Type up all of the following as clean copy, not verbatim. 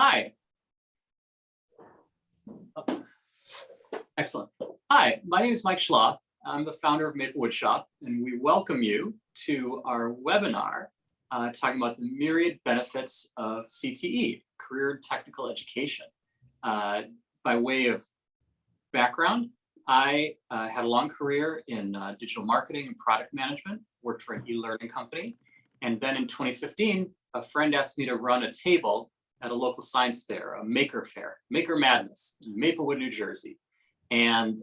Hi. Oh, excellent. Hi, my name is Mike Schloth. I'm the founder of Maplewood Shop, and we welcome you to our webinar talking about the myriad benefits of CTE, Career Technical Education. By way of background, I had a long career in digital marketing and product management, worked for an e-learning company. And then in 2015, a friend asked me to run a table at a local science fair, a maker fair, Maker Madness in Maplewood, New Jersey. And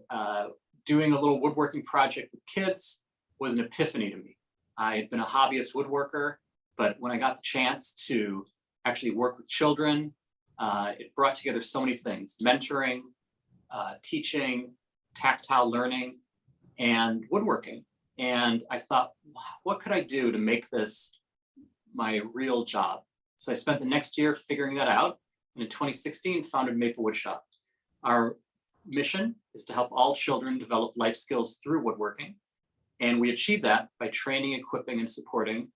doing a little woodworking project with kids was an epiphany to me. I had been a hobbyist woodworker, but when I got the chance to actually work with children, it brought together so many things: mentoring, teaching, tactile learning, and woodworking. And I thought, what could I do to make this my real job? So I spent the next year figuring that out, and in 2016 founded Maplewood Shop. Our mission is to help all children develop life skills through woodworking, and we achieve that by training, equipping, and supporting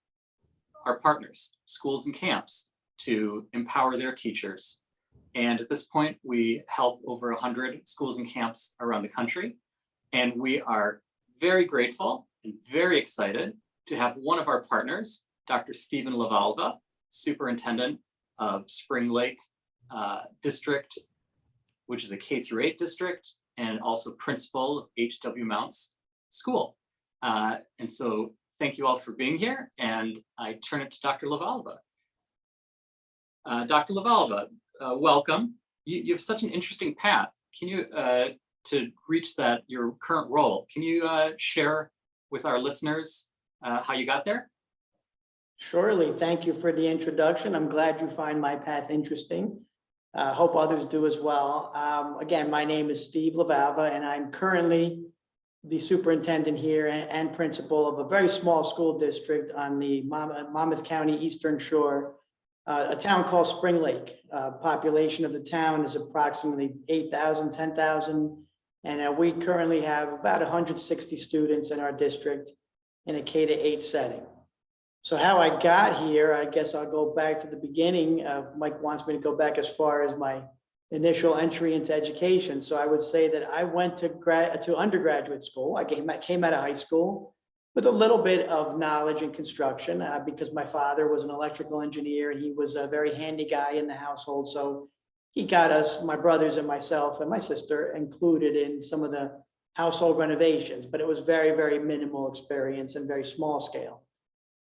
our partners, schools and camps, to empower their teachers. And at this point, we help over 100 schools and camps around the country, and we are very grateful and very excited to have one of our partners, Dr. Stephen Lavalva, Superintendent of Spring Lake District, which is a K-8 district, and also principal of H.W. Mounts School. And so thank you all for being here, and I turn it to Dr. Lavalva. Dr. Lavalva, welcome. You have such an interesting path. Can you, to reach your current role, can you share with our listeners how you got there? Surely. Thank you for the introduction. I'm glad you find my path interesting. Hope others do as well. Again, my name is Steve Lavalva, and I'm currently the superintendent here and principal of a very small school district on the Monmouth County Eastern Shore, a town called Spring Lake. Population of the town is approximately 8,000, 10,000, and we currently have about 160 students in our district in a K-8 setting. So how I got here, I guess I'll go back to the beginning. Mike wants me to go back as far as my initial entry into education. So I would say that I went to undergraduate school. I came out of high school with a little bit of knowledge in construction because my father was an electrical engineer and he was a very handy guy in the household. So he got us, my brothers and myself and my sister, included in some of the household renovations, but it was very, very minimal experience and very small scale.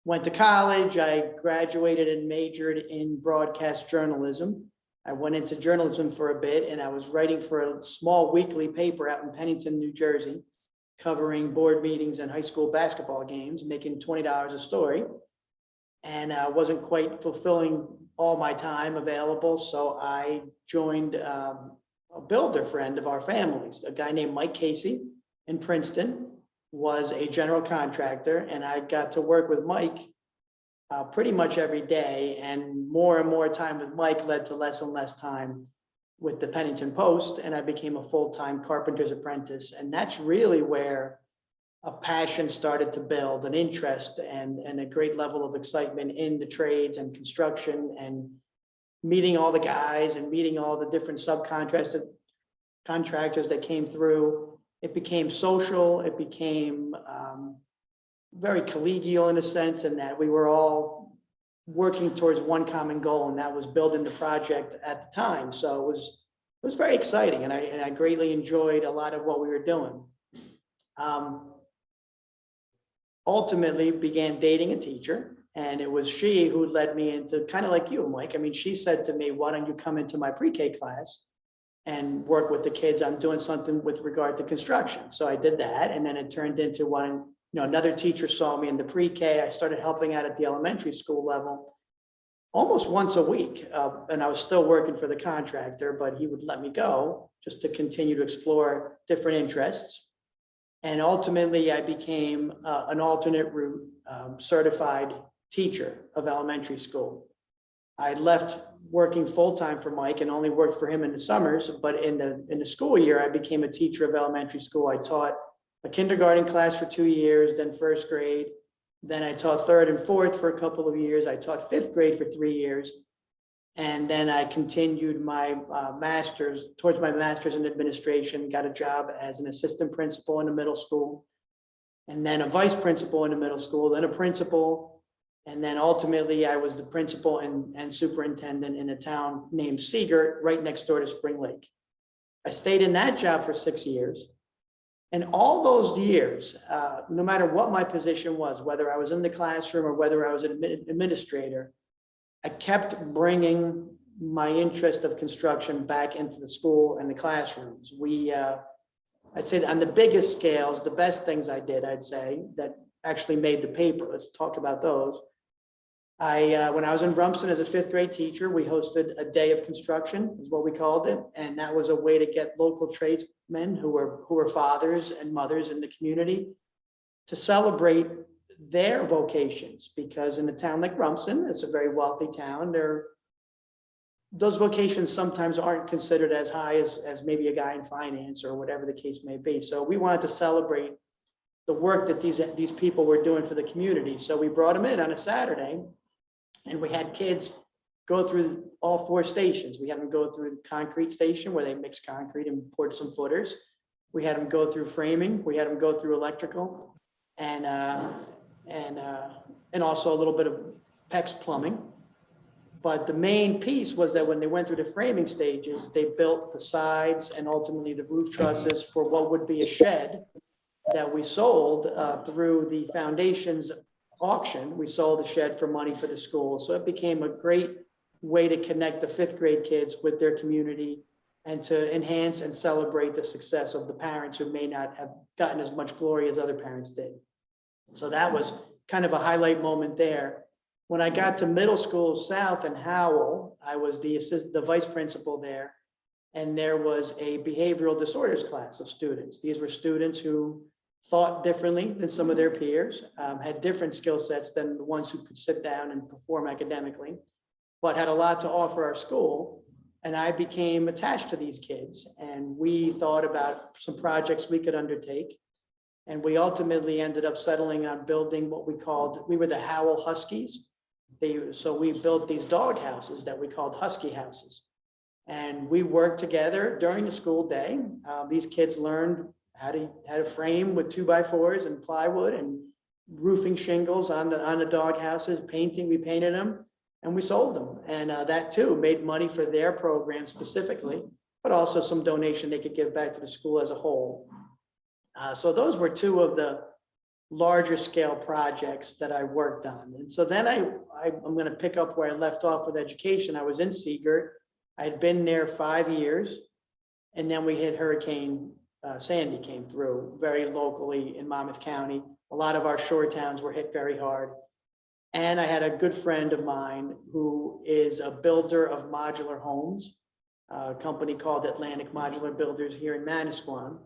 Went to college, I graduated and majored in broadcast journalism. I went into journalism for a bit, and I was writing for a small weekly paper out in Pennington, New Jersey, covering board meetings and high school basketball games, making $20 a story. And I wasn't quite fulfilling all my time available, so I joined a builder friend of our family's, a guy named Mike Casey in Princeton. Was a general contractor, and I got to work with Mike pretty much every day, and more time with Mike led to less and less time with the Pennington Post, and I became a full-time carpenter's apprentice. And that's really where a passion started to build, an interest and a great level of excitement in the trades and construction, and meeting all the guys and meeting all the different subcontractors that came through. It became social, it became very collegial in a sense, in that we were all working towards one common goal, and that was building the project at the time. So it was very exciting, and I greatly enjoyed a lot of what we were doing. Ultimately began dating a teacher, and it was she who led me into, kind of like you, Mike. I mean, she said to me, why don't you come into my pre-K class and work with the kids? I'm doing something with regard to construction. So I did that, and then it turned into another teacher saw me in the pre-K. I started helping out at the elementary school level almost once a week. And I was still working for the contractor, but he would let me go just to continue to explore different interests. And ultimately I became an alternate route certified teacher of elementary school. I left working full-time for Mike and only worked for him in the summers, but in the school year, I became a teacher of elementary school. I taught a kindergarten class for 2 years, then first grade. Then I taught third and fourth for a couple of years. I taught fifth grade for 3 years. And then I continued my towards my master's in administration, got a job as an assistant principal in the middle school, and then a vice principal in the middle school, then a principal. And then ultimately I was the principal and superintendent in a town named Seagirt, right next door to Spring Lake. I stayed in that job for 6 years. And all those years, no matter what my position was, whether I was in the classroom or whether I was an administrator, I kept bringing my interest of construction back into the school and the classrooms. I'd say that on the biggest scales, the best things I did, I'd say, that actually made the paper. Let's talk about those. When I was in Rumston as a 5th grade teacher, we hosted a day of construction, is what we called it. And that was a way to get local tradesmen who were fathers and mothers in the community to celebrate their vocations, because in a town like Rumston, it's a very wealthy town, those vocations sometimes aren't considered as high as maybe a guy in finance or whatever the case may be. So we wanted to celebrate the work that these people were doing for the community. So we brought them in on a Saturday, and we had kids go through all 4 stations. We had them go through the concrete station where they mixed concrete and poured some footers. We had them go through framing. We had them go through electrical and also a little bit of PEX plumbing. But the main piece was that when they went through the framing stages, they built the sides and ultimately the roof trusses for what would be a shed that we sold through the foundation's auction. We sold the shed for money for the school. So it became a great way to connect the 5th grade kids with their community and to enhance and celebrate the success of the parents who may not have gotten as much glory as other parents did. So that was kind of a highlight moment there. When I got to middle school south in Howell, I was the vice principal there, and there was a behavioral disorders class of students. These were students who thought differently than some of their peers, had different skill sets than the ones who could sit down and perform academically, but had a lot to offer our school. And I became attached to these kids, and we thought about some projects we could undertake. And we ultimately ended up settling on building what we were the Howell Huskies. So we built these dog houses that we called Husky houses. And we worked together during the school day. These kids learned how to frame with 2x4s and plywood and roofing shingles on the dog houses, painting. We painted them and we sold them. And that too made money for their program specifically, but also some donation they could give back to the school as a whole. So those were 2 of the larger scale projects that I worked on. And so then I'm going to pick up where I left off with education. I was in Seagirt. I had been there 5 years, and then we had Hurricane Sandy came through very locally in Monmouth County. A lot of our shore towns were hit very hard. And I had a good friend of mine who is a builder of modular homes, a company called Atlantic Modular Builders here in Manasquan.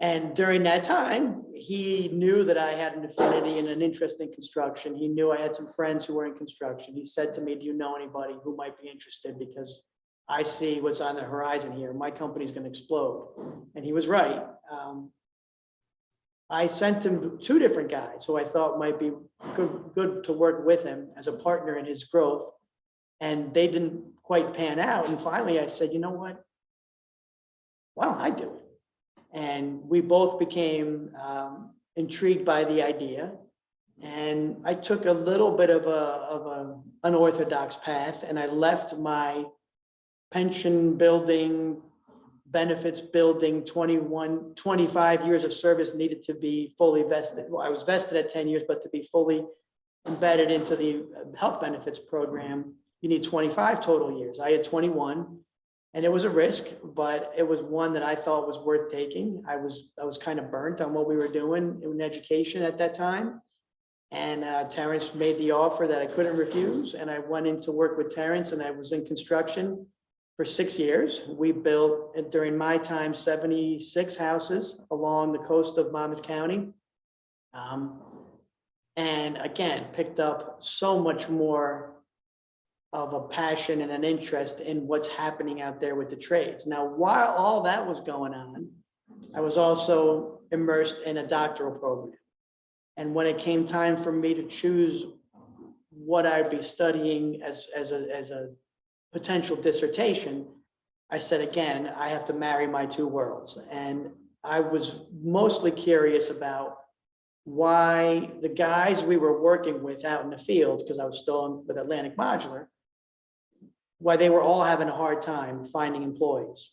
And during that time, he knew that I had an affinity and an interest in construction. He knew I had some friends who were in construction. He said to me, "Do you know anybody who might be interested? Because I see what's on the horizon here. My company's going to explode." And he was right. I sent him 2 different guys who I thought might be good to work with him as a partner in his growth. And they didn't quite pan out. And finally I said, "You know what? Why don't I do it?" And we both became intrigued by the idea. And I took a little bit of an unorthodox path, and I left my pension building, benefits building, 25 years of service needed to be fully vested. Well, I was vested at 10 years, but to be fully embedded into the health benefits program, you need 25 total years. I had 21. And it was a risk, but it was one that I thought was worth taking. I was kind of burnt on what we were doing in education at that time. And Terrence made the offer that I couldn't refuse. And I went into work with Terrence, and I was in construction for 6 years. We built, during my time, 76 houses along the coast of Monmouth County. And again, picked up so much more of a passion and an interest in what's happening out there with the trades. Now, while all that was going on, I was also immersed in a doctoral program. And when it came time for me to choose what I'd be studying as a potential dissertation, I said, again, I have to marry my two worlds. And I was mostly curious about why the guys we were working with out in the field, because I was still with Atlantic Modular, why they were all having a hard time finding employees.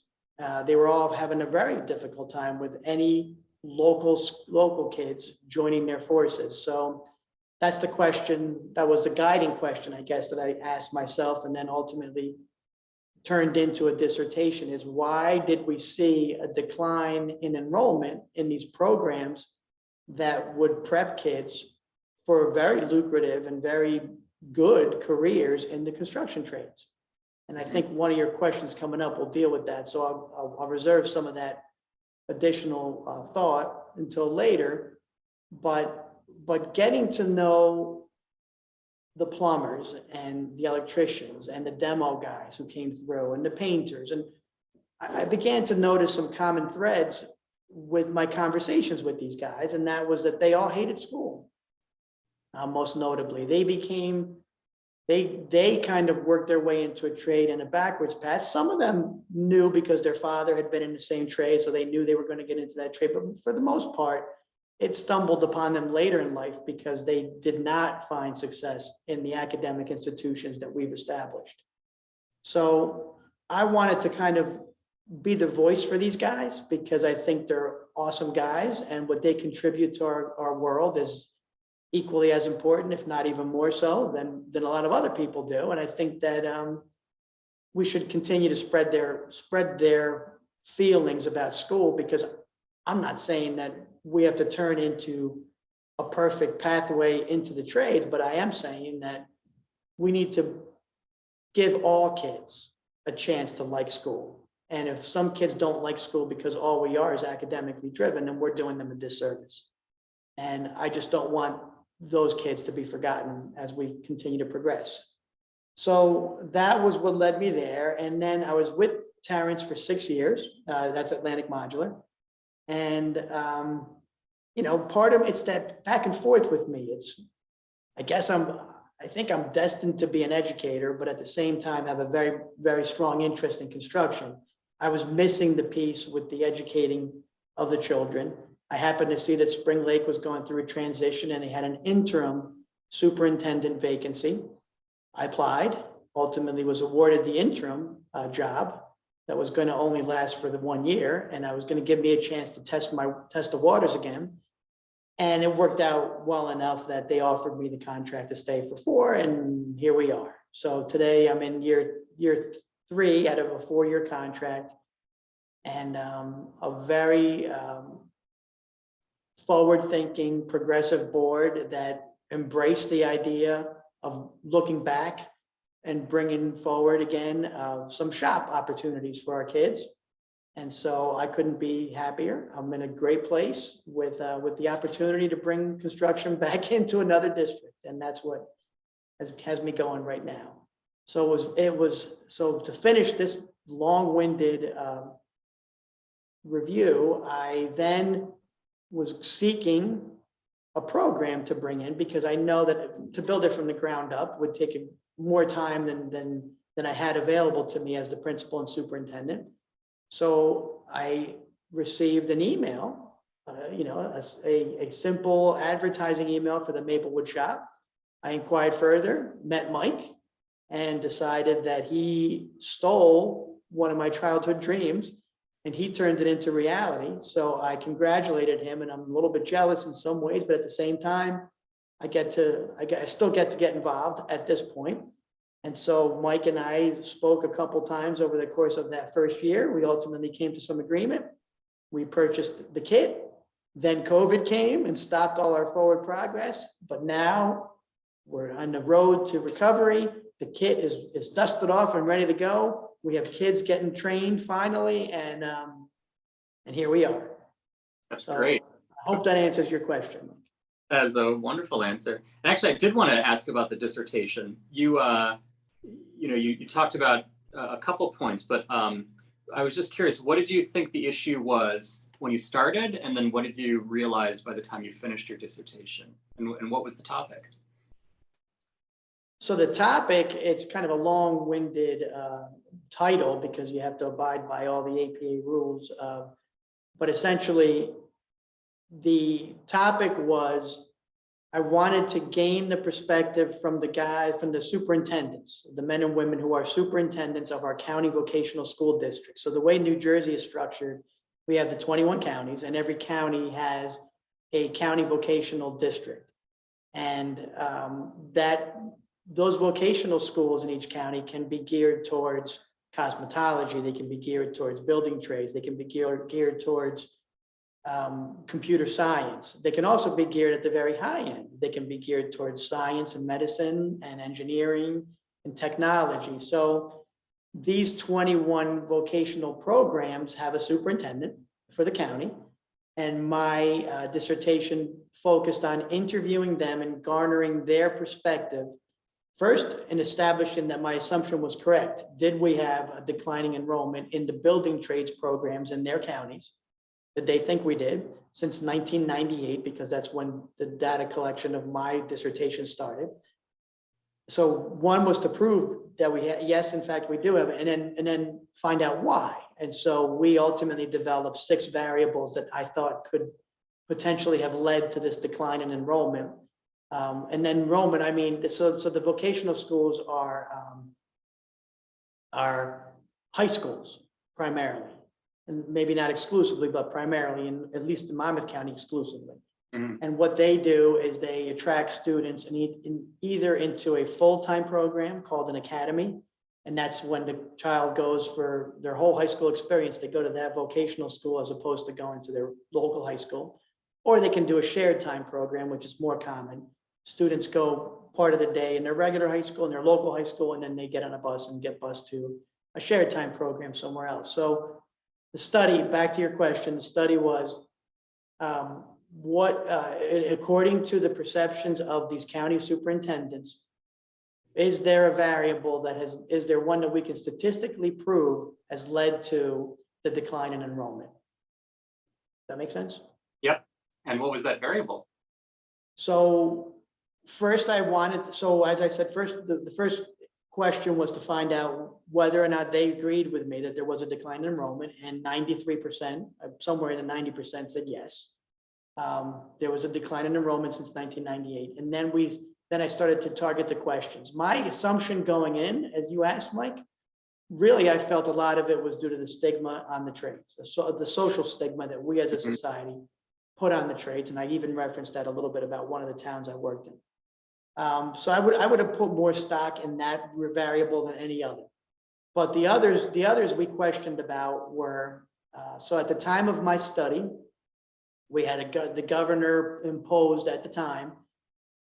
They were all having a very difficult time with any local kids joining their forces. So that's the question, that was the guiding question, I guess, that I asked myself and then ultimately turned into a dissertation, is why did we see a decline in enrollment in these programs that would prep kids for very lucrative and very good careers in the construction trades? And I think one of your questions coming up will deal with that. So I'll reserve some of that additional thought until later, but getting to know the plumbers and the electricians and the demo guys who came through and the painters, and I began to notice some common threads with my conversations with these guys, and that was that they all hated school. Most notably, they kind of worked their way into a trade in a backwards path. Some of them knew because their father had been in the same trade, so they knew they were going to get into that trade. But for the most part, it stumbled upon them later in life because they did not find success in the academic institutions that we've established. So I wanted to kind of be the voice for these guys because I think they're awesome guys, and what they contribute to our world is equally as important, if not even more so than a lot of other people do. And I think that we should continue to spread their feelings about school, because I'm not saying that we have to turn into a perfect pathway into the trades, but I am saying that we need to give all kids a chance to like school. And if some kids don't like school because all we are is academically driven, then we're doing them a disservice. And I just don't want those kids to be forgotten as we continue to progress. So that was what led me there. And then I was with Terrence for 6 years. That's Atlantic Modular. And, part of it's that back and forth with me. I think I'm destined to be an educator, but at the same time have a very, very strong interest in construction. I was missing the piece with the educating of the children. I happened to see that Spring Lake was going through a transition and they had an interim superintendent vacancy. I applied, ultimately was awarded the interim job that was going to only last for the 1 year. And I was going to give me a chance to test the waters again. And it worked out well enough that they offered me the contract to stay for 4, and here we are. So today I'm in year 3 out of a 4-year contract, and a very forward-thinking, progressive board that embraced the idea of looking back and bringing forward again some shop opportunities for our kids. And so I couldn't be happier. I'm in a great place with the opportunity to bring construction back into another district, and that's what has me going right now. So so to finish this long-winded review, I then was seeking a program to bring in, because I know that to build it from the ground up would take more time than I had available to me as the principal and superintendent. So I received an email, a simple advertising email for the Maplewood Shop. I inquired further, met Mike, and decided that he stole one of my childhood dreams and he turned it into reality. So I congratulated him, and I'm a little bit jealous in some ways, but at the same time, I still get to get involved at this point. And so Mike and I spoke a couple times over the course of that first year. We ultimately came to some agreement. We purchased the kit. Then COVID came and stopped all our forward progress. But now we're on the road to recovery. The kit is dusted off and ready to go. We have kids getting trained finally, and here we are. That's great. I hope that answers your question. That is a wonderful answer. And actually, I did want to ask about the dissertation. You talked about a couple points, but I was just curious, what did you think the issue was when you started, and then what did you realize by the time you finished your dissertation, and what was the topic? So the topic, it's kind of a long-winded title because you have to abide by all the APA rules. But essentially, the topic was, I wanted to gain the perspective from the superintendents, the men and women who are superintendents of our county vocational school districts. So the way New Jersey is structured, we have the 21 counties, and every county has a county vocational district. And those vocational schools in each county can be geared towards cosmetology, they can be geared towards building trades, they can be geared towards computer science. They can also be geared at the very high end. They can be geared towards science and medicine and engineering and technology. So these 21 vocational programs have a superintendent for the county. And my dissertation focused on interviewing them and garnering their perspective. First, in establishing that my assumption was correct. Did we have a declining enrollment in the building trades programs in their counties? Did they think we did since 1998, because that's when the data collection of my dissertation started. So one was to prove that we had, yes, in fact, we do have it, and then find out why. And so we ultimately developed 6 variables that I thought could potentially have led to this decline in enrollment. And then enrollment, I mean, so the vocational schools are high schools primarily, and maybe not exclusively, but primarily, in at least in Monmouth County exclusively. Mm-hmm. And what they do is they attract students either into a full-time program called an academy, and that's when the child goes for their whole high school experience. They go to that vocational school as opposed to going to their local high school, or they can do a shared time program, which is more common. Students go part of the day in their regular high school and their local high school, and then they get on a bus and get bused to a shared time program somewhere else. So the study, back to your question, the study was according to the perceptions of these county superintendents, is there a variable is there one that we can statistically prove has led to the decline in enrollment? Does that make sense? Yep. And what was that variable? So first as I said, the first question was to find out whether or not they agreed with me that there was a decline in enrollment, and 93%, somewhere in the 90% said yes. There was a decline in enrollment since 1998. And then I started to target the questions. My assumption going in, as you asked, Mike, really, I felt a lot of it was due to the stigma on the trades, the social stigma that we as a society put on the trades. And I even referenced that a little bit about one of the towns I worked in. So I would have put more stock in that variable than any other. But the others we questioned about were, so at the time of my study, we had the governor imposed at the time,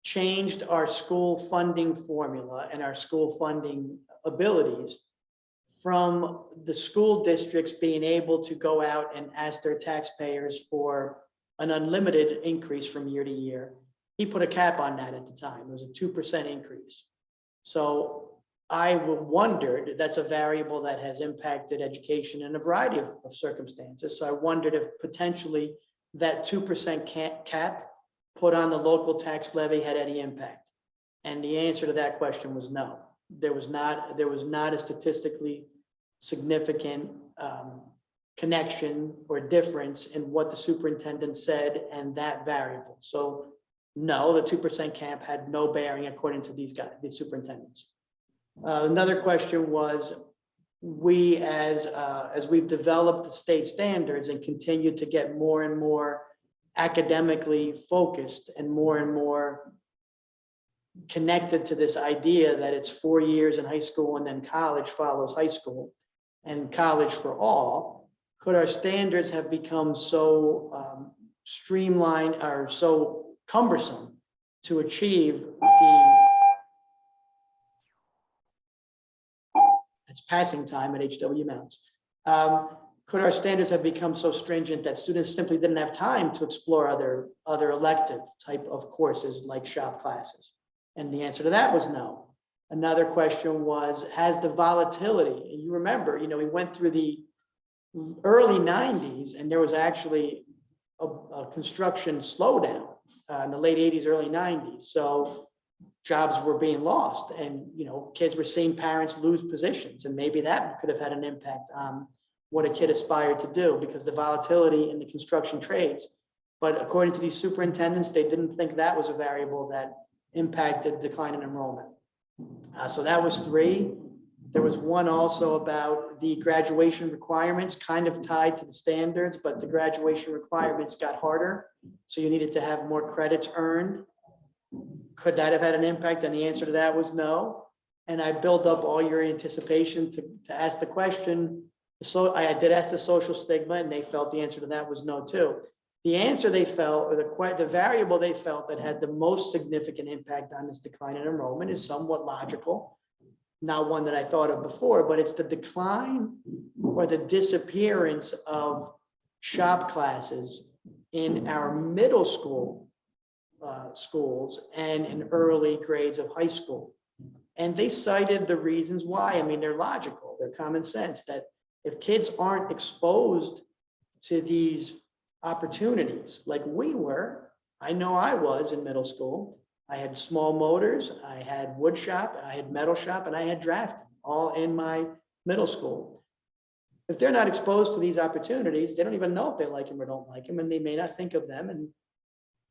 changed our school funding formula and our school funding abilities from the school districts being able to go out and ask their taxpayers for an unlimited increase from year to year. He put a cap on that at the time. It was a 2% increase. So I wondered, that's a variable that has impacted education in a variety of circumstances. So I wondered if potentially that 2% cap put on the local tax levy had any impact. And the answer to that question was no. There was not a statistically significant connection or difference in what the superintendent said and that variable. So no, the 2% cap had no bearing according to these superintendents. Another question was, we as we've developed the state standards and continued to get more and more academically focused and more connected to this idea that it's 4 years in high school and then college follows high school and college for all, could our standards have become so streamlined or so cumbersome to achieve it's passing time at HW Mounts. Could our standards have become so stringent that students simply didn't have time to explore other elective type of courses like shop classes? And the answer to that was no. Another question was, has the volatility, and you remember, we went through the early 90s and there was actually a construction slowdown in the late 80s, early 90s. So jobs were being lost, and kids were seeing parents lose positions, and maybe that could have had an impact on what a kid aspired to do because the volatility in the construction trades. But according to these superintendents, they didn't think that was a variable that impacted decline in enrollment. So that was 3. There was one also about the graduation requirements, kind of tied to the standards, but the graduation requirements got harder. So you needed to have more credits earned. Could that have had an impact? And the answer to that was no. And I built up all your anticipation to ask the question. So I did ask the social stigma, and they felt the answer to that was no too. The answer they felt, or the variable they felt that had the most significant impact on this decline in enrollment is somewhat logical. Not one that I thought of before, but it's the decline or the disappearance of shop classes in our middle school schools and in early grades of high school. And they cited the reasons why. I mean, they're logical, they're common sense, that if kids aren't exposed to these opportunities like we were, I know I was in middle school. I had small motors, I had wood shop, I had metal shop, and I had drafting, all in my middle school. If they're not exposed to these opportunities, they don't even know if they like them or don't like them, and they may not think of them. And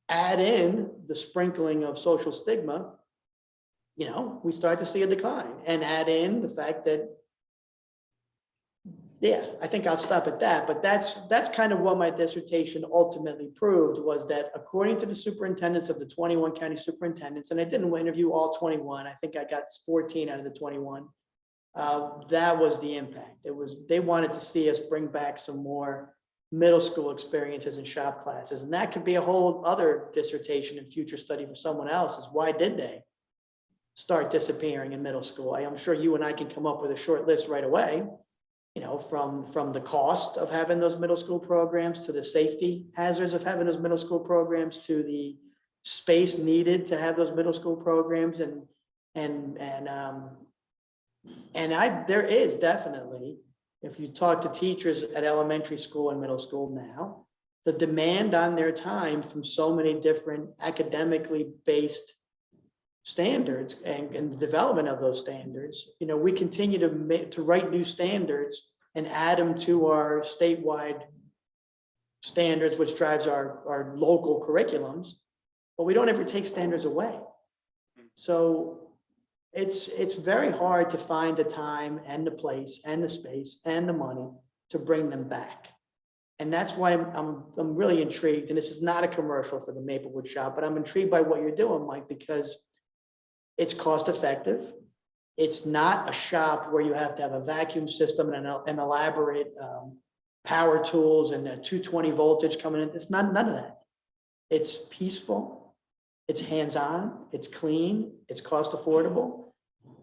add in the sprinkling of social stigma, we start to see a decline. And add in the fact that, I think I'll stop at that. But that's kind of what my dissertation ultimately proved, was that according to the superintendents of the 21 county superintendents, and I didn't interview all 21, I think I got 14 out of the 21, that was the impact. They wanted to see us bring back some more middle school experiences in shop classes. And that could be a whole other dissertation and future study for someone else, is why did they start disappearing in middle school? I'm sure you and I can come up with a short list right away, from the cost of having those middle school programs, to the safety hazards of having those middle school programs, to the space needed to have those middle school programs. There is definitely, if you talk to teachers at elementary school and middle school now, the demand on their time from so many different academically based standards and the development of those standards, we continue to write new standards and add them to our statewide standards, which drives our local curriculums, but we don't ever take standards away. So it's very hard to find the time and the place and the space and the money to bring them back. And that's why I'm really intrigued, and this is not a commercial for the Maplewood Shop, but I'm intrigued by what you're doing, Mike, because it's cost effective. It's not a shop where you have to have a vacuum system and an elaborate power tools and a 220 voltage coming in. It's none of that. It's peaceful, it's hands-on, it's clean, it's cost affordable.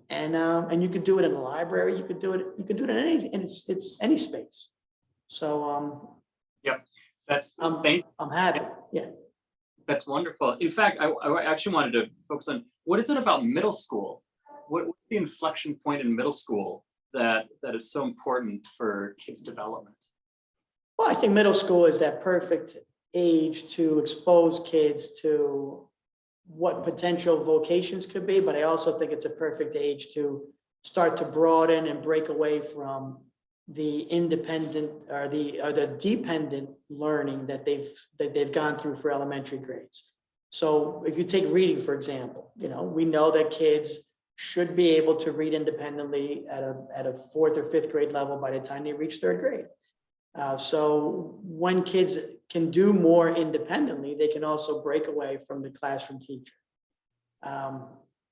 And you could do it in a library, you could do it in any space. So Yep. I'm happy. Yeah. That's wonderful. In fact, I actually wanted to focus on, what is it about middle school? What's the inflection point in middle school that is so important for kids' development? Well, I think middle school is that perfect age to expose kids to what potential vocations could be, but I also think it's a perfect age to start to broaden and break away from the independent or the dependent learning that they've gone through for elementary grades. So if you take reading, for example, we know that kids should be able to read independently at a 4th or 5th grade level by the time they reach 3rd grade. So when kids can do more independently, they can also break away from the classroom teacher.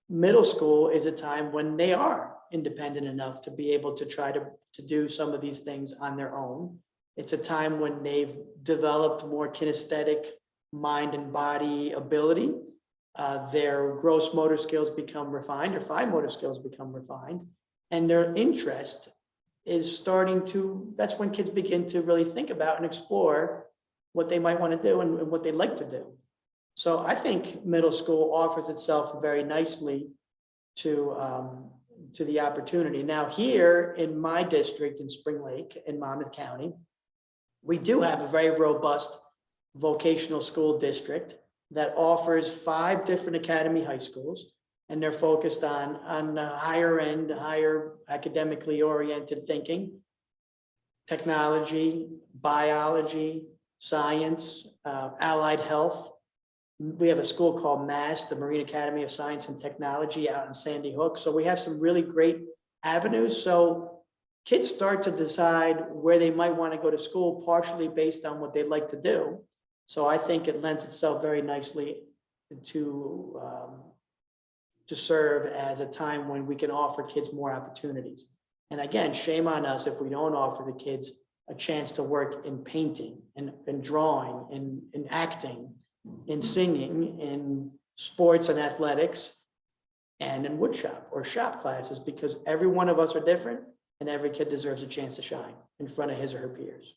Middle school is a time when they are independent enough to be able to try to do some of these things on their own. It's a time when they've developed more kinesthetic mind and body ability. Their gross motor skills become refined, or fine motor skills become refined, and their interest is starting to, that's when kids begin to really think about and explore what they might want to do and what they like to do. So I think middle school offers itself very nicely to the opportunity. Now here in my district in Spring Lake in Monmouth County, we do have a very robust vocational school district that offers 5 different academy high schools, and they're focused on higher end, higher academically oriented thinking, technology, biology, science, allied health. We have a school called MASS, the Marine Academy of Science and Technology, out in Sandy Hook. So we have some really great avenues. So kids start to decide where they might want to go to school, partially based on what they'd like to do. So I think it lends itself very nicely to serve as a time when we can offer kids more opportunities. And again, shame on us if we don't offer the kids a chance to work in painting and drawing and acting, in singing, in sports and athletics, and in woodshop or shop classes, because every one of us are different and every kid deserves a chance to shine in front of his or her peers.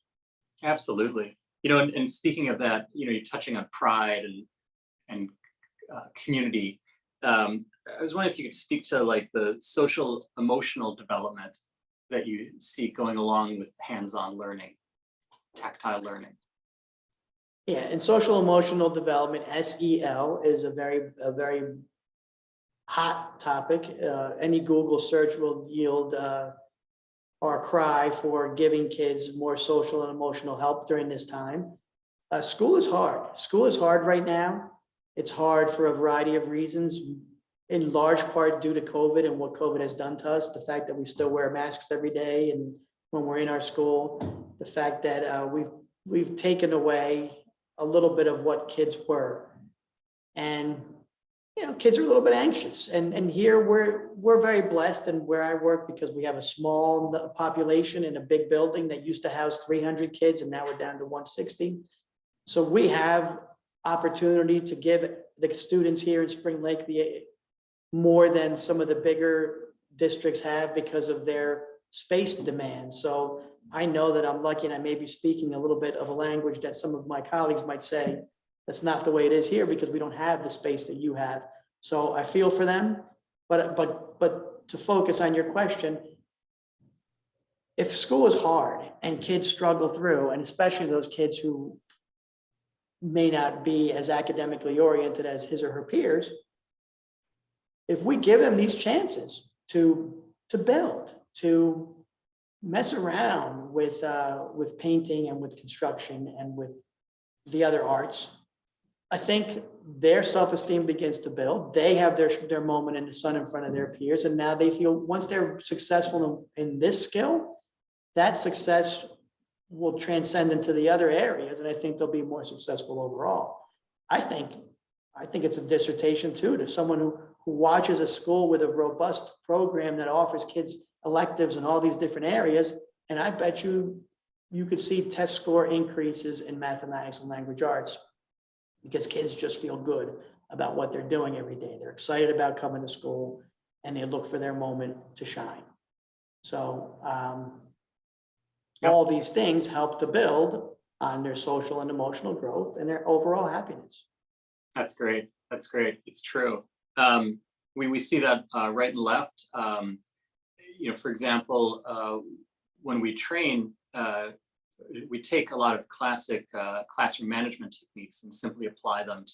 Absolutely. You know, and speaking of that, you know, you're touching on pride and community. I was wondering if you could speak to like the social emotional development that you see going along with hands-on learning, tactile learning. Yeah, and social emotional development, SEL, is a very hot topic. Any Google search will yield our cry for giving kids more social and emotional help during this time. School is hard. School is hard right now. It's hard for a variety of reasons, in large part due to COVID and what COVID has done to us. The fact that we still wear masks every day and when we're in our school, the fact that we've taken away a little bit of what kids were. And you know, kids are a little bit anxious. And here we're very blessed, and where I work, because we have a small population in a big building that used to house 300 kids, and now we're down to 160. So we have opportunity to give the students here in Spring Lake more than some of the bigger districts have because of their space demands. So I know that I'm lucky, and I may be speaking a little bit of a language that some of my colleagues might say, that's not the way it is here because we don't have the space that you have. So I feel for them, but to focus on your question, if school is hard and kids struggle through, and especially those kids who may not be as academically oriented as his or her peers, if we give them these chances to build, to mess around with painting and with construction and with the other arts, I think their self-esteem begins to build. They have their moment in the sun in front of their peers. And now they feel once they're successful in this skill, that success will transcend into the other areas. And I think they'll be more successful overall. I think it's a dissertation too, to someone who watches a school with a robust program that offers kids electives in all these different areas. And I bet you could see test score increases in mathematics and language arts, because kids just feel good about what they're doing every day. They're excited about coming to school and they look for their moment to shine. So all these things help to build on their social and emotional growth and their overall happiness. That's great. That's great. It's true. We see that right and left. You know, for example, when we train, we take a lot of classic classroom management techniques and simply apply them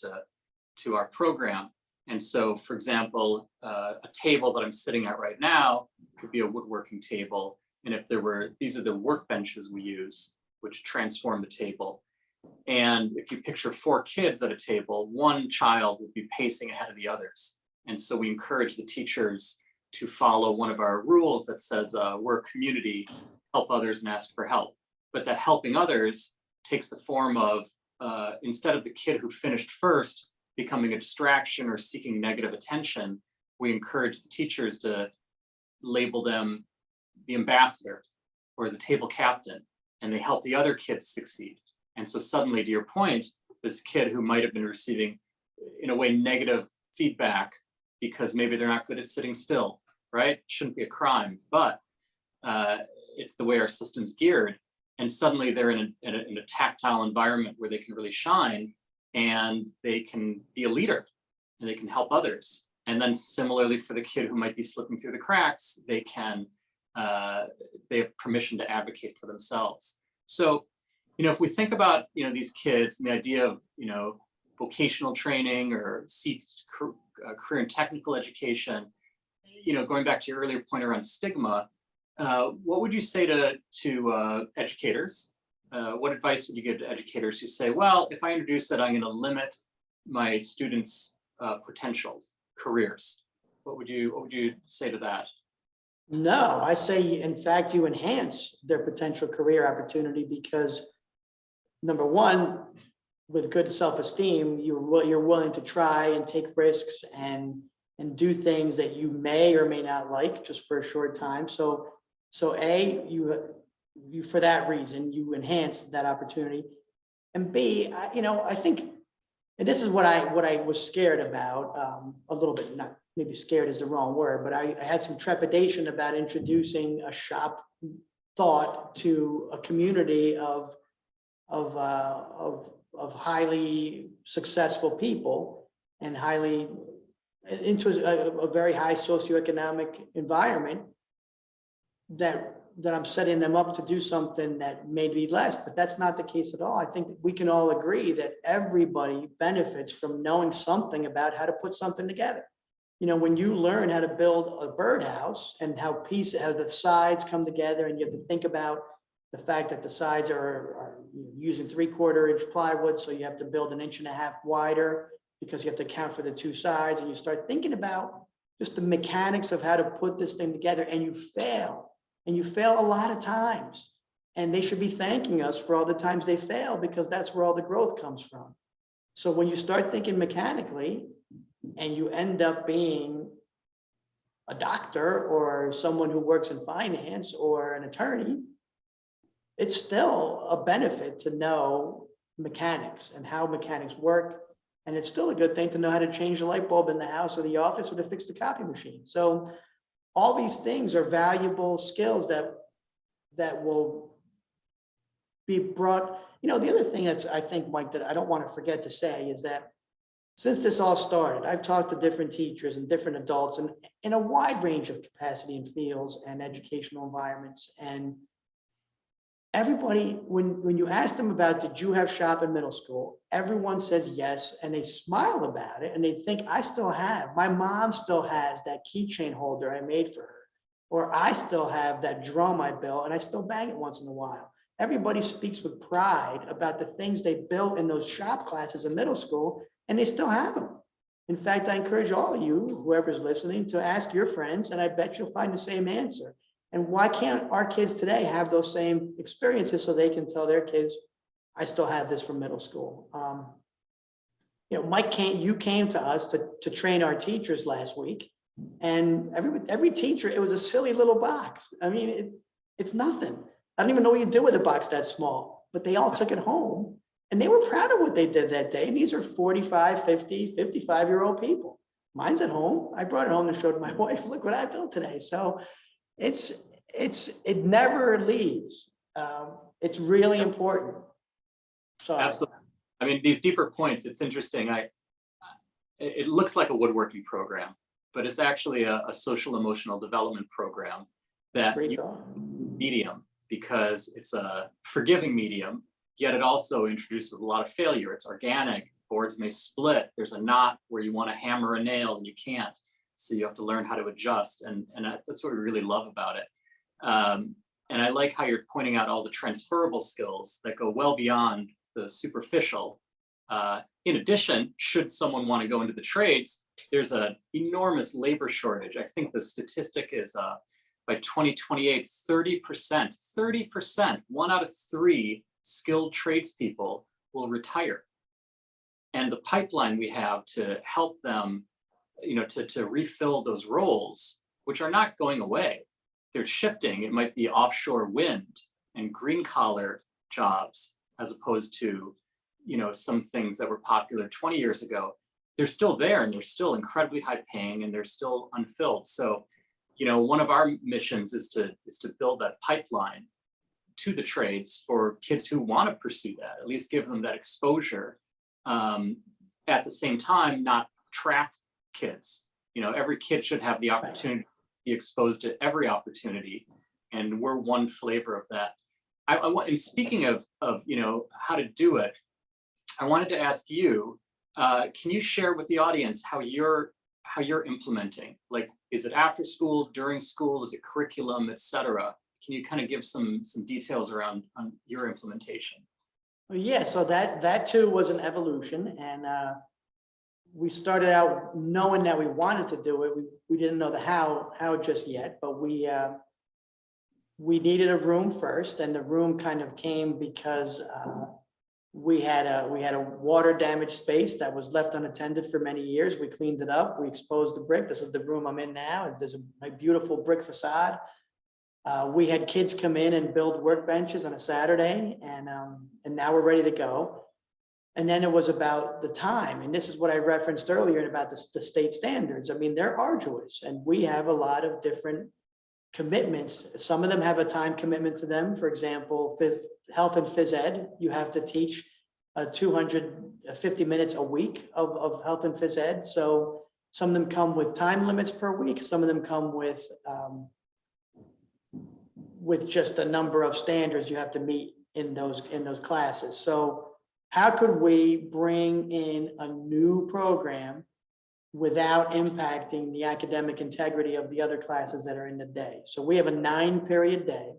to our program. And so, for example, a table that I'm sitting at right now could be a woodworking table. And if these are the workbenches we use, which transform the table. And if you picture 4 kids at a table, one child would be pacing ahead of the others. And so we encourage the teachers to follow one of our rules that says we're a community, help others and ask for help. But that helping others takes the form of, instead of the kid who finished first becoming a distraction or seeking negative attention, we encourage the teachers to label them the ambassador or the table captain, and they help the other kids succeed. And so suddenly, to your point, this kid who might have been receiving, in a way, negative feedback because maybe they're not good at sitting still, right? Shouldn't be a crime, but it's the way our system's geared. And suddenly they're in a tactile environment where they can really shine, and they can be a leader and they can help others. And then similarly for the kid who might be slipping through the cracks, they have permission to advocate for themselves. So, you know, if we think about, you know, these kids and the idea of, you know, vocational training or career and technical education, going back to your earlier point around stigma, what would you say to educators? What advice would you give to educators who say, well, if I introduce that, I'm going to limit my students' potential careers? What would you say to that? No, I say, in fact, you enhance their potential career opportunity because, number one, with good self-esteem, you're willing to try and take risks and do things that you may or may not like just for a short time. So A, you for that reason, you enhance that opportunity. And B, I think, and this is what I was scared about a little bit, not maybe scared is the wrong word, but I had some trepidation about introducing a shop thought to a community of highly successful people and into a very high socioeconomic environment that I'm setting them up to do something that may be less, but that's not the case at all. I think that we can all agree that everybody benefits from knowing something about how to put something together. When you learn how to build a birdhouse and how the sides come together, and you have to think about the fact that the sides are using 3/4 inch plywood, so you have to build 1.5 inches wider because you have to account for the two sides, and you start thinking about just the mechanics of how to put this thing together, and you fail a lot of times, and they should be thanking us for all the times they fail, because that's where all the growth comes from. So when you start thinking mechanically and you end up being a doctor or someone who works in finance or an attorney, it's still a benefit to know mechanics and how mechanics work. And it's still a good thing to know how to change the light bulb in the house or the office or to fix the copy machine. So all these things are valuable skills that will be brought. The other thing that's, I think, Mike, that I don't want to forget to say is that since this all started, I've talked to different teachers and different adults and in a wide range of capacity and fields and educational environments. And everybody, when you ask them about, did you have shop in middle school? Everyone says yes, and they smile about it, and they think, my mom still has that keychain holder I made for her, or I still have that drum I built, and I still bang it once in a while. Everybody speaks with pride about the things they built in those shop classes in middle school, and they still have them. In fact, I encourage all of you, whoever's listening, to ask your friends, and I bet you'll find the same answer. And why can't our kids today have those same experiences so they can tell their kids, I still have this from middle school? Mike, you came to us to train our teachers last week, and every teacher, it was a silly little box. I mean, it's nothing. I don't even know what you do with a box that small, but they all took it home, and they were proud of what they did that day. And these are 45, 50, 55-year-old people. Mine's at home. I brought it home and showed my wife, look what I built today. So it never leaves. It's really important. So absolutely. I mean, these deeper points, it's interesting. It looks like a woodworking program, but it's actually a social emotional development program that medium, because it's a forgiving medium, yet it also introduces a lot of failure. It's organic. Boards may split. There's a knot where you want to hammer a nail and you can't. So you have to learn how to adjust. And that's what we really love about it. And I like how you're pointing out all the transferable skills that go well beyond the superficial. In addition, should someone want to go into the trades, there's an enormous labor shortage. I think the statistic is by 2028, 30%, 1 out of 3 skilled tradespeople will retire. And the pipeline we have to help them, to refill those roles, which are not going away. They're shifting. It might be offshore wind and green collar jobs, as opposed to, some things that were popular 20 years ago. They're still there, and they're still incredibly high paying, and they're still unfilled. So, one of our missions is to build that pipeline to the trades for kids who want to pursue that, at least give them that exposure. At the same time, not track kids. Every kid should have the opportunity to be exposed to every opportunity, and we're one flavor of that. I want, and speaking of how to do it, I wanted to ask you, can you share with the audience how your how you're implementing. Like, is it after school, during school, is it curriculum, et cetera? Can you kind of give some details around on your implementation? Well, yeah, so that too was an evolution, and we started out knowing that we wanted to do it. We didn't know the how just yet, but we needed a room first, and the room kind of came because we had a water damaged space that was left unattended for many years. We cleaned it up. We exposed the brick. This is the room I'm in now. There's a beautiful brick facade. We had kids come in and build workbenches on a Saturday, and now we're ready to go. And then it was about the time, and this is what I referenced earlier about the state standards. I mean, they're arduous, and we have a lot of different commitments. Some of them have a time commitment to them. For example, health and phys ed, you have to teach 250 minutes a week of health and phys ed. So some of them come with time limits per week. Some of them come with just a number of standards you have to meet in those classes. So how could we bring in a new program without impacting the academic integrity of the other classes that are in the day? So we have a 9-period day.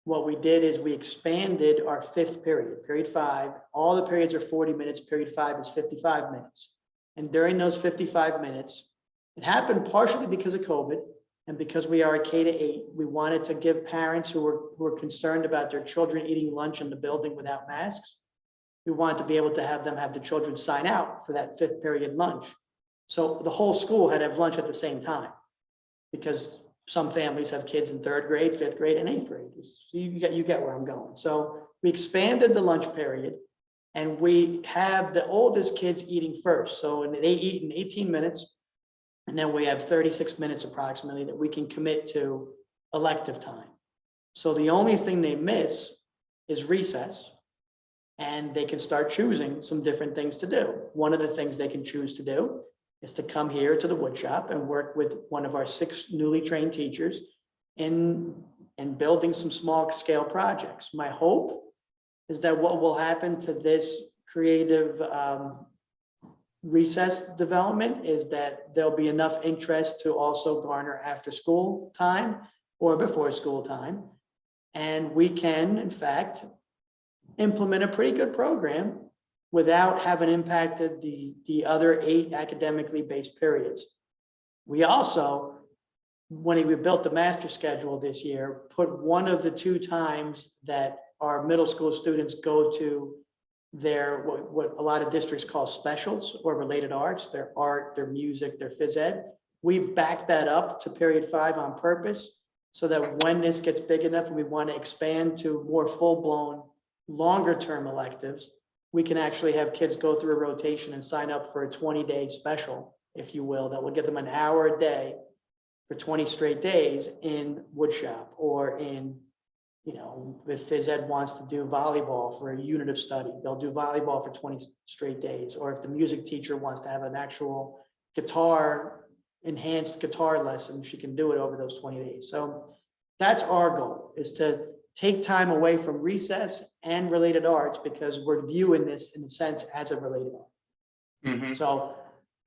What we did is we expanded our 5th period, period 5. All the periods are 40 minutes. Period 5 is 55 minutes. And during those 55 minutes, it happened partially because of COVID and because we are a K-8. We wanted to give parents who were concerned about their children eating lunch in the building without masks. We wanted to be able to have them have the children sign out for that 5th period lunch. So the whole school had to have lunch at the same time, because some families have kids in 3rd grade, 5th grade, and 8th grade. So you get where I'm going. So we expanded the lunch period, and we have the oldest kids eating first. So they eat in 18 minutes, and then we have 36 minutes approximately that we can commit to elective time. So the only thing they miss is recess, and they can start choosing some different things to do. One of the things they can choose to do is to come here to the wood shop and work with one of our 6 newly trained teachers in building some small scale projects. My hope is that what will happen to this creative recess development is that there'll be enough interest to also garner after school time or before school time. And we can, in fact, implement a pretty good program without having impacted the other 8 academically based periods. We also, when we built the master schedule this year, put one of the 2 times that our middle school students go to their, what a lot of districts call specials or related arts, their art, their music, their phys ed. We backed that up to period 5 on purpose, so that when this gets big enough and we want to expand to more full-blown, longer-term electives, we can actually have kids go through a rotation and sign up for a 20-day special, if you will, that will give them an hour a day for 20 straight days in woodshop, or in, if phys ed wants to do volleyball for a unit of study, they'll do volleyball for 20 straight days. Or if the music teacher wants to have an actual enhanced guitar lesson, she can do it over those 20 days. So that's our goal, is to take time away from recess and related arts, because we're viewing this in a sense as a related art. Mm-hmm. So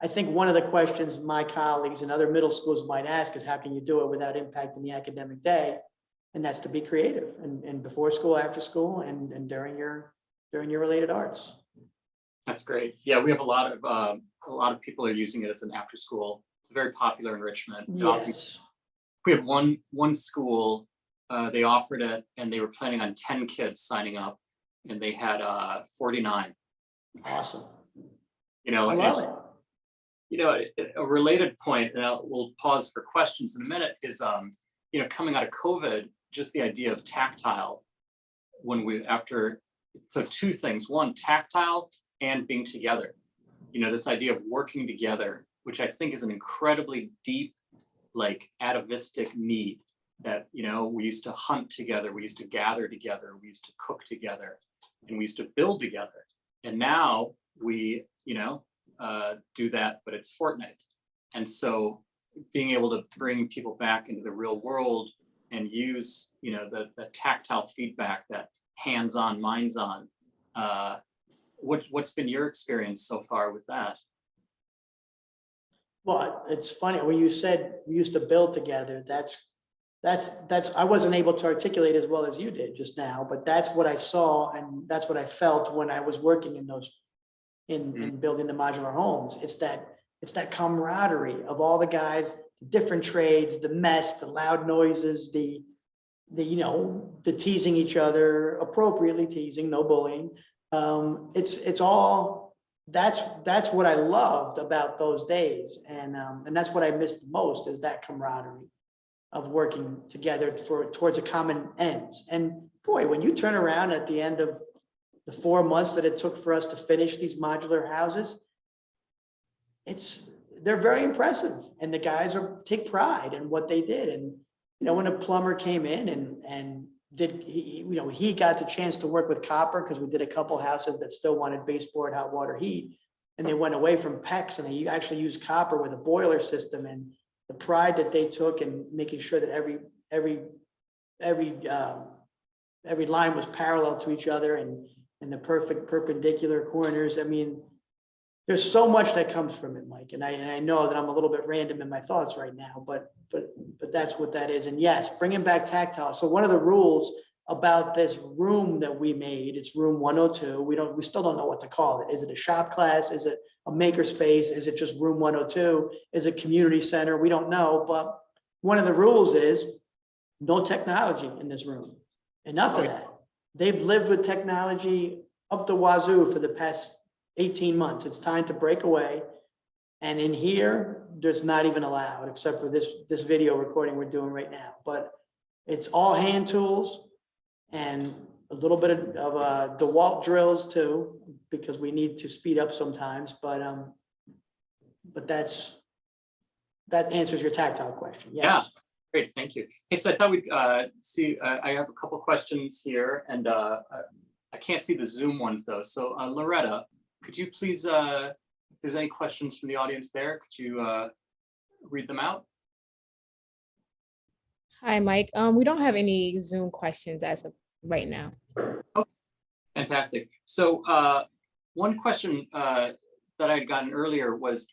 I think one of the questions my colleagues and other middle schools might ask is, how can you do it without impacting the academic day? And that's to be creative, and before school, after school, and during your related arts. That's great. Yeah, we have a lot of people are using it as an after school. It's a very popular enrichment. Yes. We have one school. They offered it, and they were planning on 10 kids signing up, and they had 49. Awesome. I love it. A related point, and we'll pause for questions in a minute, is coming out of COVID, just the idea of tactile. So 2 things: one, tactile, and being together. This idea of working together, which I think is an incredibly deep, atavistic need. That, we used to hunt together, we used to gather together, we used to cook together, and we used to build together. And now we, do that, but it's Fortnite. And so being able to bring people back into the real world and use, the tactile feedback, that hands-on, minds-on. What's been your experience so far with that? Well, it's funny, when you said we used to build together, I wasn't able to articulate as well as you did just now, but that's what I saw and that's what I felt when I was working in those, in building the modular homes. It's that camaraderie of all the guys, different trades, the mess, the loud noises, the teasing each other, appropriately teasing, no bullying. It's all, that's what I loved about those days. And that's what I missed the most, is that camaraderie of working together towards a common ends. And boy, when you turn around at the end of the 4 months that it took for us to finish these modular houses, they're very impressive. And the guys take pride in what they did. And, when a plumber came in and he got the chance to work with copper, because we did a couple houses that still wanted baseboard hot water heat, and they went away from PEX and they actually used copper with a boiler system, and the pride that they took in making sure that every line was parallel to each other and the perfect perpendicular corners. I mean, there's so much that comes from it, Mike. And I know that I'm a little bit random in my thoughts right now, but that's what that is. And yes, bringing back Tactile. So one of the rules about this room that we made, it's room 102. We still don't know what to call it. Is it a shop class? Is it a maker space? Is it just room 102? Is it community center? We don't know. But one of the rules is no technology in this room. Enough of that. They've lived with technology up the wazoo for the past 18 months. It's time to break away. And in here, there's not even allowed, except for this video recording we're doing right now. But it's all hand tools and a little bit of DeWalt drills too, because we need to speed up sometimes. But that answers your Tactile question. Yes. Yeah, great, thank you. Hey, so I thought we'd see, I have a couple questions here, and I can't see the Zoom ones though. So Loretta, could you please, if there's any questions from the audience there, could you read them out? Hi, Mike. We don't have any Zoom questions as of right now. Okay, fantastic. So one question that I'd gotten earlier was,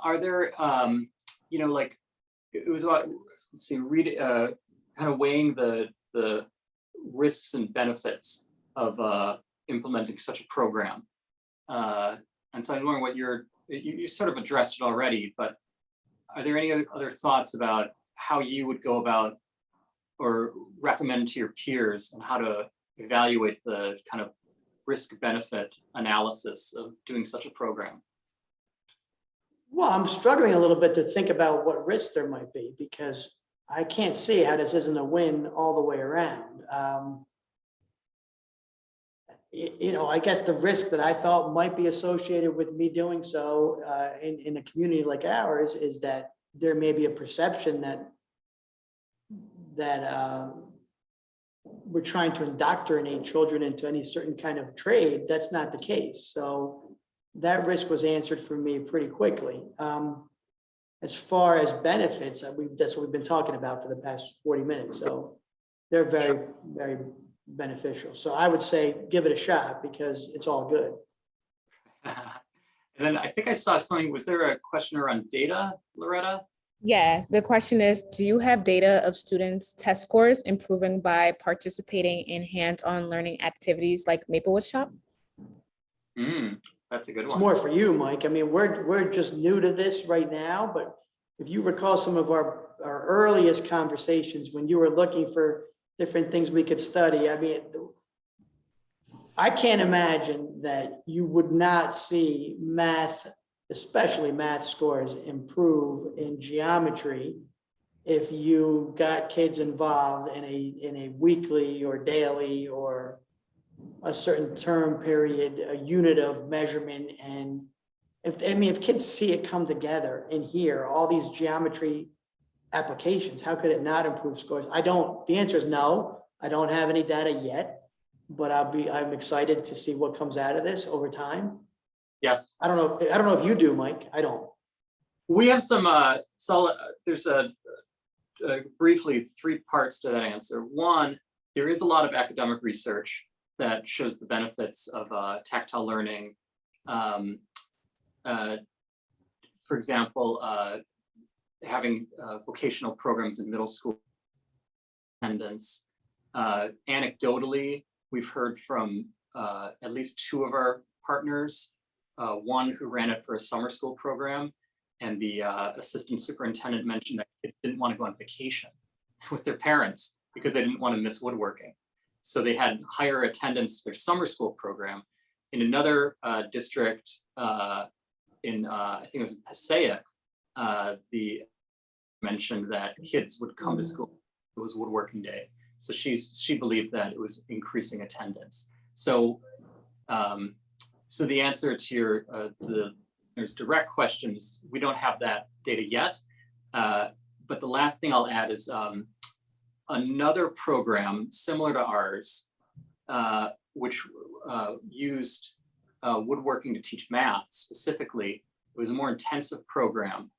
are there, like, it was about, let's see, kind of weighing the risks and benefits of implementing such a program. And so I'm wondering what you sort of addressed it already, but are there any other thoughts about how you would go about or recommend to your peers on how to evaluate the kind of risk benefit analysis of doing such a program? Well, I'm struggling a little bit to think about what risk there might be, because I can't see how this isn't a win all the way around. I guess the risk that I thought might be associated with me doing so in a community like ours is that there may be a perception that we're trying to indoctrinate children into any certain kind of trade. That's not the case. So that risk was answered for me pretty quickly. As far as benefits, that's what we've been talking about for the past 40 minutes. So they're very, very beneficial. So I would say give it a shot, because it's all good. And then I think I saw something, was there a question around data, Loretta? Yeah, the question is, do you have data of students' test scores improving by participating in hands-on learning activities like Maplewood Shop? That's a good It's one. more for you, Mike. I mean, we're just new to this right now, but if you recall some of our earliest conversations when you were looking for different things we could study, I mean, I can't imagine that you would not see math, especially math scores, improve in geometry if you got kids involved in a weekly or daily or a certain term period, a unit of measurement. And if kids see it come together in here, all these geometry applications, how could it not improve scores? The answer is no. I don't have any data yet, but I'm excited to see what comes out of this over time. Yes. I don't know if you do, Mike. I don't. We have some solid, there's briefly 3 parts to that answer. One, there is a lot of academic research that shows the benefits of tactile learning for example, having vocational programs in middle school attendance. Anecdotally, we've heard from at least 2 of our partners, one who ran it for a summer school program, and the assistant superintendent mentioned that kids didn't want to go on vacation with their parents because they didn't want to miss woodworking. So they had higher attendance to their summer school program. In another district in, I think it was in Passaic, the mentioned that kids would come to school. It was woodworking day. So she believed that it was increasing attendance. So, so the answer to there's direct questions, we don't have that data yet. But the last thing I'll add is another program similar to ours, which used woodworking to teach math specifically. It was a more intensive program.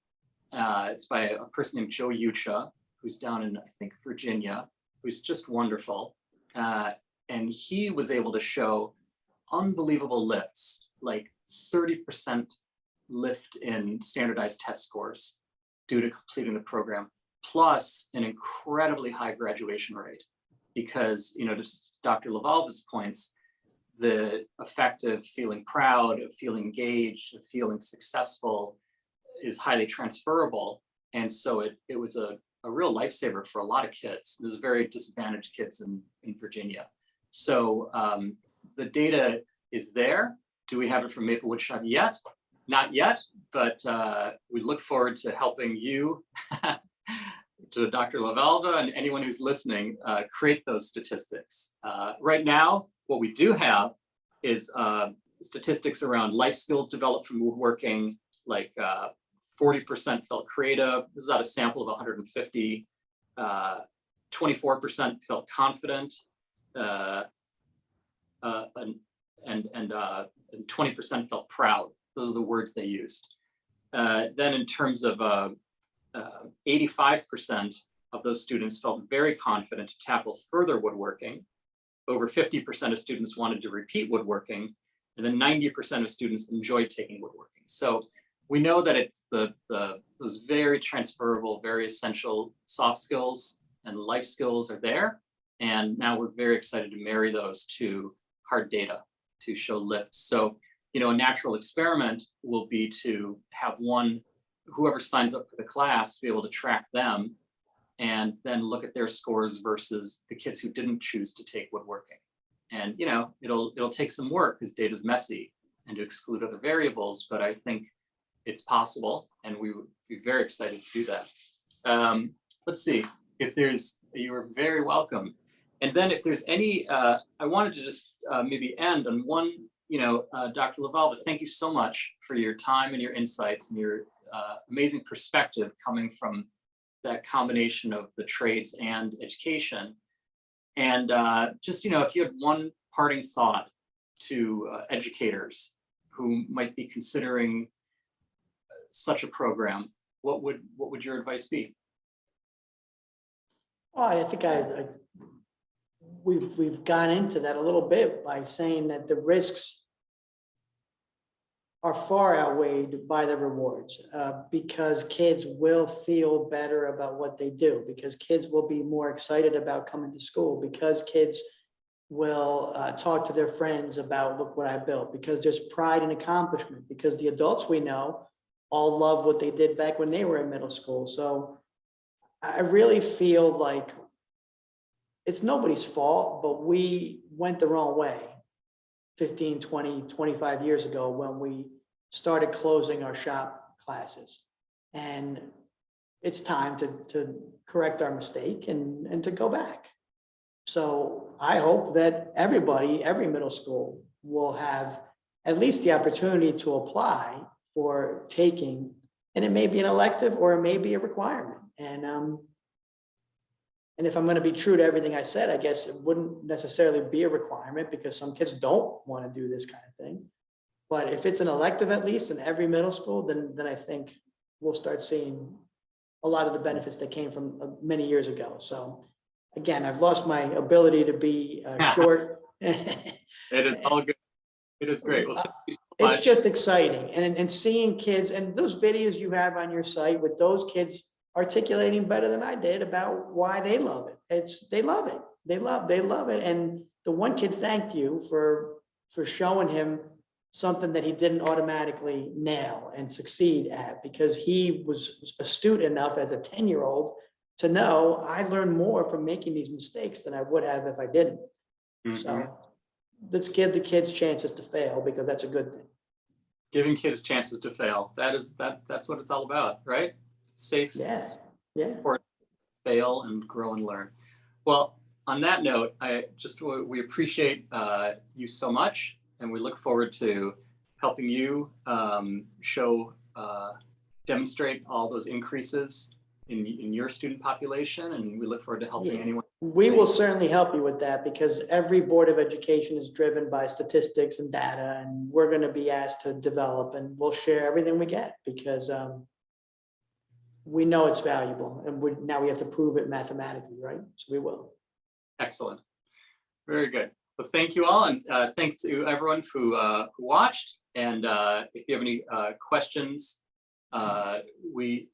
It's by a person named Joe Youcha, who's down in, I think, Virginia, who's just wonderful. And he was able to show unbelievable lifts, like 30% lift in standardized test scores due to completing the program, plus an incredibly high graduation rate. Because, you know, just Dr. LaValva's points, the effect of feeling proud, of feeling engaged, of feeling successful is highly transferable. And so it was a real lifesaver for a lot of kids. There's very disadvantaged kids in Virginia. So the data is there. Do we have it from Maplewood Shop yet? Not yet, but we look forward to helping you, to Dr. LaValva and anyone who's listening, create those statistics. Right now, what we do have is statistics around life skills developed from woodworking, like 40% felt creative. This is out of a sample of 150. 24% felt confident, and 20% felt proud. Those are the words they used. Then in terms of 85% of those students felt very confident to tackle further woodworking. Over 50% of students wanted to repeat woodworking, and then 90% of students enjoyed taking woodworking. So we know that it's those very transferable, very essential soft skills and life skills are there. And now we're very excited to marry those to hard data to show lifts. So, you know, a natural experiment will be to have whoever signs up for the class, be able to track them and then look at their scores versus the kids who didn't choose to take woodworking. And, you know, it'll take some work because data is messy and to exclude other variables, but I think it's possible and we would be very excited to do that. Let's see if you're very welcome. And then if there's any, I wanted to just maybe end on one, you know, Dr. LaValva, thank you so much for your time and your insights and your amazing perspective coming from that combination of the trades and education. And just, you know, if you had one parting thought to educators who might be considering such a program, what would your advice be? Well, I think we've gone into that a little bit by saying that the risks are far outweighed by the rewards, because kids will feel better about what they do, because kids will be more excited about coming to school, because kids will talk to their friends about, look what I built, because there's pride and accomplishment, because the adults we know all love what they did back when they were in middle school. So I really feel like it's nobody's fault, but we went the wrong way 15, 20, 25 years ago when we started closing our shop classes. And it's time to correct our mistake and to go back. So I hope that everybody, every middle school will have at least the opportunity to apply for taking, and it may be an elective or it may be a requirement. And if I'm going to be true to everything I said, I guess it wouldn't necessarily be a requirement because some kids don't want to do this kind of thing. But if it's an elective, at least in every middle school, then I think we'll start seeing a lot of the benefits that came from many years ago. So again, I've lost my ability to be short. It is all good. It is great. Well, thank you so It's just exciting, and seeing kids and those videos you have on your site with those kids articulating better than I did about why they love it. They love it. They love it. And the one kid thanked you for showing him something that he didn't automatically nail and succeed at, because he was astute enough as a 10-year-old to know I learned more from making these mistakes than I would have if I didn't. So let's give the kids chances to fail, because that's a good thing. Giving kids chances to fail. That's what it's all about, right? Safe, Yeah, yeah. fail, and grow and learn. Well, on that note, we appreciate you so much, and we look forward to helping you demonstrate all those increases in your student population, and we look forward to helping anyone. We will certainly help you with that, because every Board of Education is driven by statistics and data, and we're going to be asked to develop, and we'll share everything we get, because we know it's valuable, and now we have to prove it mathematically, right? So we will. Excellent. Very good. Well, thank you all, and thanks to everyone who watched. And if you have any questions, you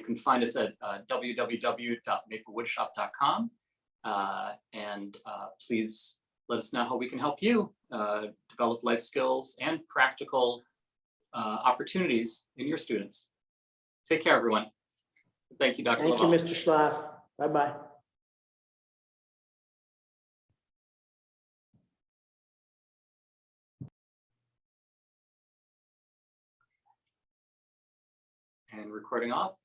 can find us at www.maplewoodshop.com, and please let us know how we can help you develop life skills and practical opportunities in your students. Take care, everyone. Thank you, Dr. Thank you, Laval. Mr. Schlaf. Bye-bye. And recording off.